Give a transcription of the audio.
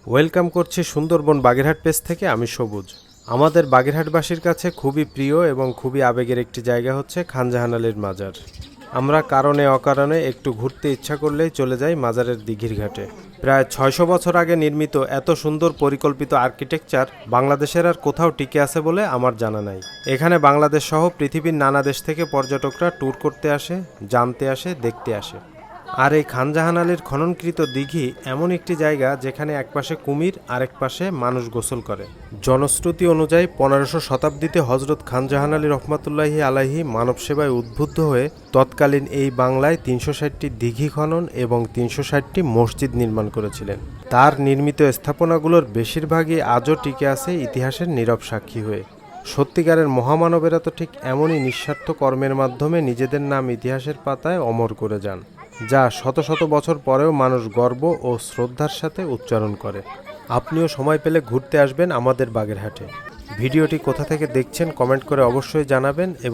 Welcome করছি Sundarban Bagerhat page থেকে। আমি সবুজ। আমাদের বাগেরহাটবাসীর কাছে খুবই প্রিয় এবং খুবই আবেগের একটি জায়গা হচ্ছে খান জাহান আলীর মাজার। আমরা কারণে অকারণে একটু ঘুরতে ইচ্ছা করলেই চলে যাই মাজারের দিঘির ঘাটে। প্রায় ৬০০ বছর আগে নির্মিত এত সুন্দর পরিকল্পিত আর্কিটেকচার বাংলাদেশের আর কোথাও টিকে আছে বলে আমার জানা নাই। এখানে বাংলাদেশ সহ পৃথিবীর নানা দেশ থেকে পর্যটকরা ট্যুর করতে আসে, জানতে আসে, দেখতে আসে। আর এই খান জাহান আলীর খননকৃত দিঘি এমন একটি জায়গা যেখানে একপাশে কুমির আরেক পাশে মানুষ গোসল করে। জনশ্রুতি অনুযায়ী ১৫০০ শতাব্দীতে হজরত খান জাহান আলী রহমাতুল্লাহি আলাইহি মানব সেবায় উদ্বুদ্ধ হয়ে তৎকালীন এই বাংলায় ৩৬০টি দিঘি খনন এবং ৩৬০টি মসজিদ নির্মাণ করেছিলেন। তার নির্মিত স্থাপনাগুলোর বেশিরভাগই আজও টিকে আছে ইতিহাসের নীরব সাক্ষী হয়ে। সত্যিকারের মহামানবেরা তো ঠিক এমনই নিঃস্বার্থ কর্মের মাধ্যমে নিজেদের নাম ইতিহাসের পাতায় অমর করে যান, যা শত শত বছর পরেও মানুষ গর্ব ও শ্রদ্ধার সাথে উচ্চারণ করে। আপনিও সময় পেলে ঘুরতে আসবেন আমাদের বাগেরহাটে। ভিডিওটি কোথা থেকে দেখছেন কমেন্ট করে অবশ্যই জানাবেন।